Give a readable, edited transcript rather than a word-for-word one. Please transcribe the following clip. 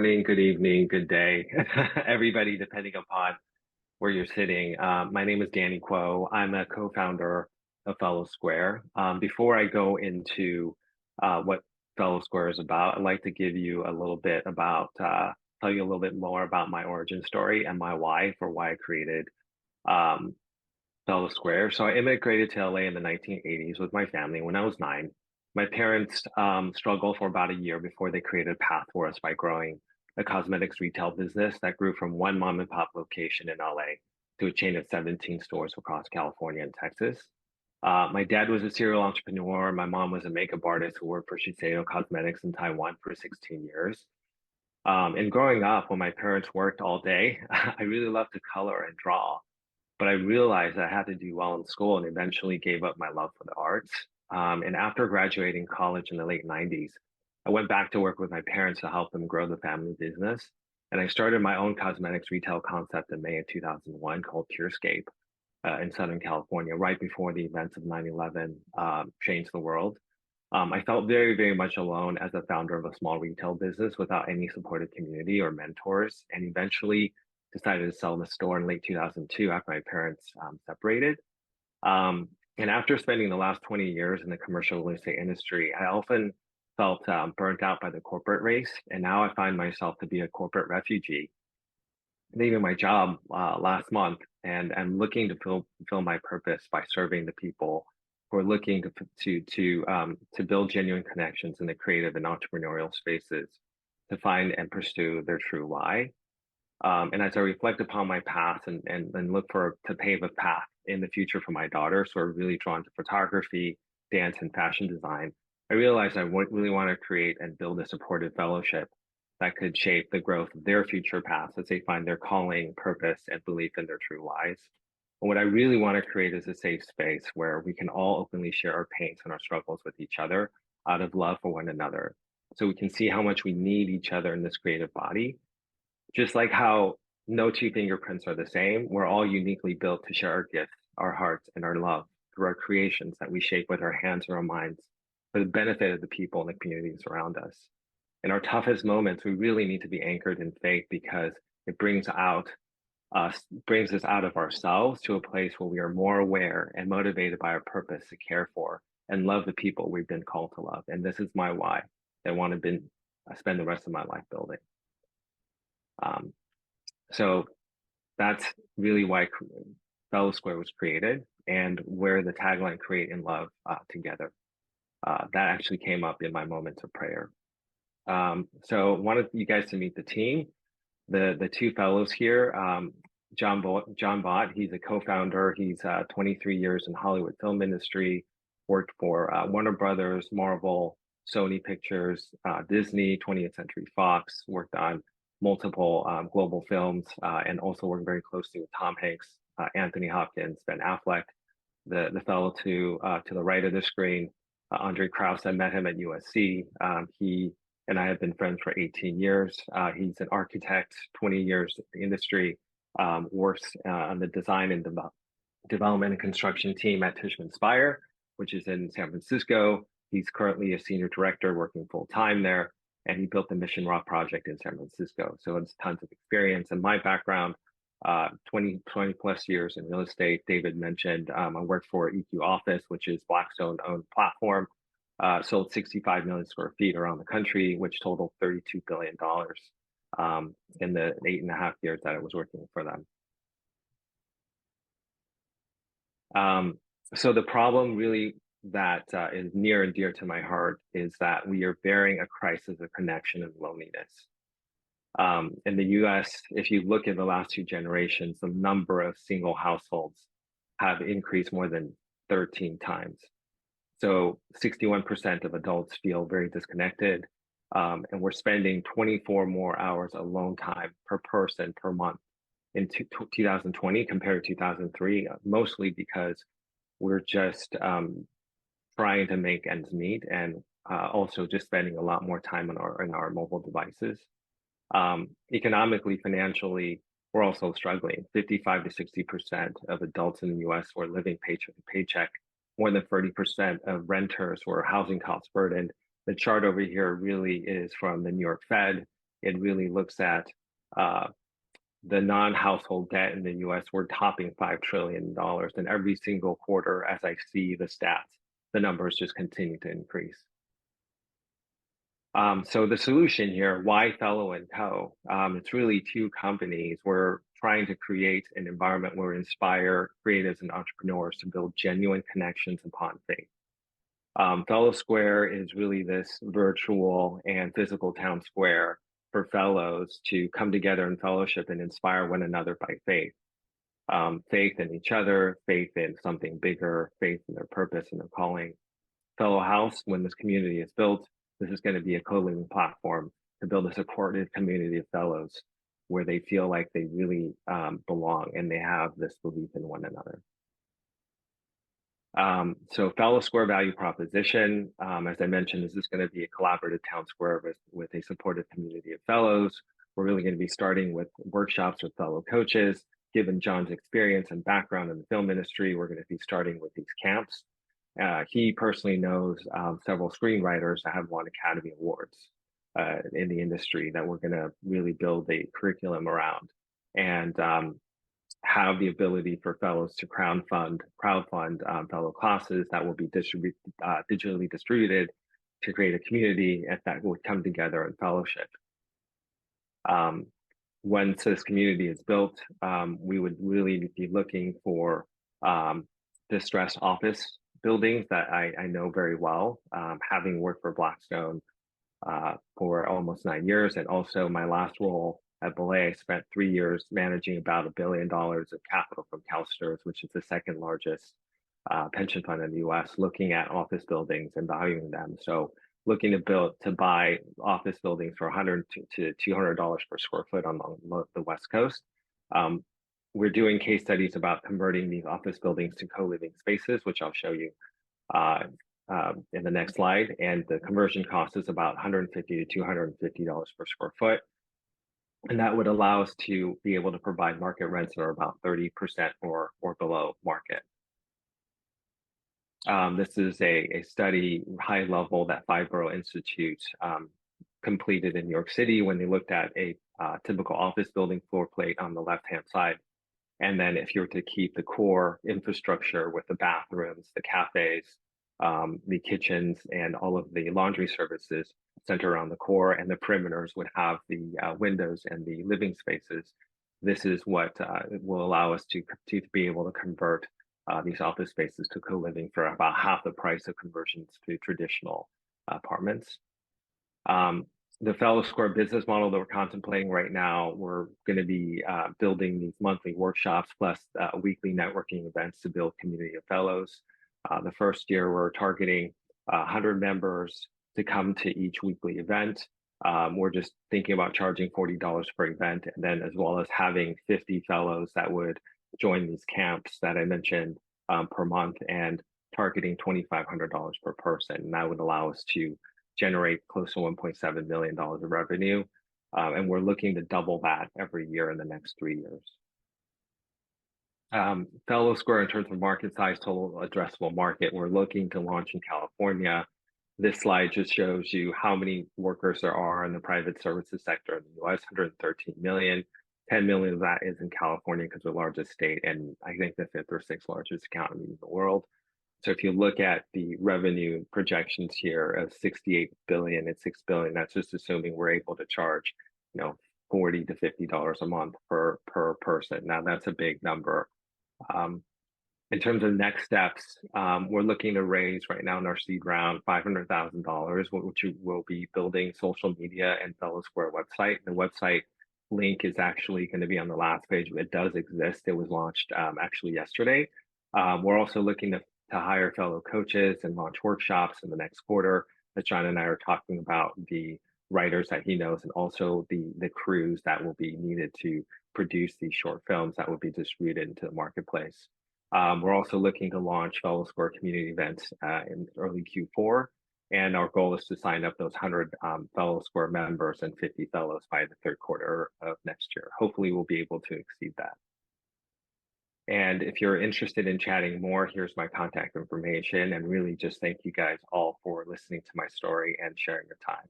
Morning, good evening, good day, everybody, depending upon where you're sitting. My name is Danny Kuo. I'm a co-founder of Fellow Square. Before I go into what Fellow Square is about, I'd like to give you a little bit about, tell you a little bit more about my origin story and my why for why I created um, Fellow Square. So I immigrated to LA in the 1980s with my family when I was 9. My parents struggled for about a year before they created a path for us by growing a cosmetics retail business that grew from one mom and pop location in LA to a chain of 17 stores across California and Texas. My dad was a serial entrepreneur. My mom was a makeup artist who worked for Shiseido Cosmetics in Taiwan for 16 years. And growing up, when my parents worked all day, I really loved to color and draw, but I realized I had to do well in school and eventually gave up my love for the arts. And after graduating college in the late 90s, I went back to work with my parents to help them grow the family business. And I started my own cosmetics retail concept in May of 2001 called Purescape in Southern California, right before the events of 9/11 changed the world. I felt very, very much alone as a founder of a small retail business without any supportive community or mentors, and eventually decided to sell the store in late 2002 after my parents separated. And after spending the last 20 years in the commercial real estate industry, I often felt burnt out by the corporate race. And now I find myself to be a corporate refugee, leaving my job last month, and I'm looking to fulfill my purpose by serving the people who are looking to build genuine connections in the creative and entrepreneurial spaces to find and pursue their true why. And as I reflect upon my past and look for to pave a path in the future for my daughter, so I'm really drawn to photography, dance, and fashion design, I realized really want to create and build a supportive fellowship that could shape the growth of their future paths as they find their calling, purpose, and belief in their true lives. And what I really want to create is a safe space where we can all openly share our pains and our struggles with each other out of love for one another. So we can see how much we need each other in this creative body, just like how no two fingerprints are the same, we're all uniquely built to share our gifts, our hearts, and our love through our creations that we shape with our hands and our minds for the benefit of the people and the communities around us. In our toughest moments, we really need to be anchored in faith because it brings us out of ourselves to a place where we are more aware and motivated by our purpose to care for and love the people we've been called to love. And this is my why. I want to spend the rest of my life building. Um, so that's really why Fellow Square was created and where the tagline "Create and Love Together." That actually came up in my moments of prayer. So I wanted you guys to meet the team, the two fellows here. John Bott, he's a co-founder. He's 23 years in Hollywood film industry, worked for Warner Brothers, Marvel, Sony Pictures, Disney, 20th Century Fox, worked on multiple global films, and also worked very closely with Tom Hanks, Anthony Hopkins, Ben Affleck. The fellow to the right of the screen, Andre Krause. I met him at USC. He and I have been friends for 18 years. He's an architect, 20 years in the industry, works on the design and development and construction team at Tishman Speyer, which is in San Francisco. He's currently a senior director working full time there, and he built the Mission Rock project in San Francisco. So it's tons of experience. And my background, 20 plus years in real estate. David mentioned I worked for EQ Office, which is Blackstone owned platform, sold 65 million square feet around the country, which totaled $32 billion in the 8.5 years that I was working for them. So the problem really that is near and dear to my heart is that we are bearing a crisis of connection and loneliness. In the US, if you look at the last two generations, the number of single households have increased more than 13 times. So 61% of adults feel very disconnected. And we're spending 24 more hours alone time per person per month in 2020 compared to 2003, mostly because we're just trying to make ends meet and also just spending a lot more time on our mobile devices. Economically, financially, we're also struggling. 55 to 60% of adults in the US were living paycheck to paycheck. More than 30% of renters were housing cost burdened. The chart over here really is from the New York Fed. it really looks at uh, the non-household debt in the US. We're topping $5 trillion, and every single quarter, as I see the stats, the numbers just continue to increase. So the solution here, why Fellow and Co? It's really two companies. We're trying to create an environment where we inspire creatives and entrepreneurs to build genuine connections upon faith. Fellow Square is really this virtual and physical town square for fellows to come together in fellowship and inspire one another by faith. Faith in each other, faith in something bigger, faith in their purpose and their calling. Fellow House, when this community is built, this is going to be a co-living platform to build a supportive community of fellows where they feel like they really belong and they have this belief in one another. So Fellow Square value proposition, as I mentioned, this is going to be a collaborative town square with a supportive community of fellows. We're really going to be starting with workshops with fellow coaches. Given John's experience and background in the film industry, we're going to be starting with these camps. He personally knows several screenwriters that have won Academy Awards in the industry that we're going to really build a curriculum around. And have the ability for fellows to crowdfund fellow classes that will be digitally distributed to create a community that would come together in fellowship. Um, once this community is built, we would really be looking for distressed office buildings that I know very well, having worked for Blackstone for almost 9 years. And also my last role at Belay, I spent 3 years managing about $1 billion of capital from CalSTRS, which is the second largest pension fund in the US, looking at office buildings and valuing them. So looking to buy office buildings for $100 to $200 per square foot on the West Coast. We're doing case studies about converting these office buildings to co-living spaces, which I'll show you in the next slide. And the conversion cost is about $150 to $250 per square foot. And that would allow us to be able to provide market rents that are about 30% or below market. This is a study, high level, that Fibro Institute completed in New York City when they looked at a typical office building floor plate on the left-hand side. And then if you were to keep the core infrastructure with the bathrooms, the cafes, the kitchens, and all of the laundry services centered around the core, and the perimeters would have the windows and the living spaces. This is what will allow us to be able to convert these office spaces to co-living for about half the price of conversions to traditional apartments. The Fellow Square business model that we're contemplating right now, we're going to be building these monthly workshops plus weekly networking events to build community of fellows. The first year, we're targeting 100 members to come to each weekly event. We're just thinking about charging $40 per event, and then as well as having 50 fellows that would join these camps that I mentioned per month, and targeting $2,500 per person. And that would allow us to generate close to $1.7 million of revenue. And we're looking to double that every year in the next 3 years. Fellow Square, in terms of market size, total addressable market, we're looking to launch in California. This slide just shows you how many workers there are in the private services sector in the US, 113 million. 10 million of that is in California because we're the largest state, and I think the fifth or sixth largest economy in the world. So if you look at the revenue projections here of 68 billion and 6 billion, that's just assuming we're able to charge, $40 to $50 a month per person. Now that's a big number. In terms of next steps, we're looking to raise right now in our seed round $500,000, which will be building social media and Fellow Square website. The website link is actually going to be on the last page. It does exist. It was launched actually yesterday. We're also looking to hire fellow coaches and launch workshops in the next quarter. As John and I are talking about the writers that he knows, and also the crews that will be needed to produce these short films that will be distributed into the marketplace. We're also looking to launch Fellow Square community events in early Q4. And our goal is to sign up those 100 Fellow Square members and 50 fellows by the third quarter of next year. Hopefully, we'll be able to exceed that. And if you're interested in chatting more, here's my contact information. And really just thank you guys all for listening to my story and sharing your time.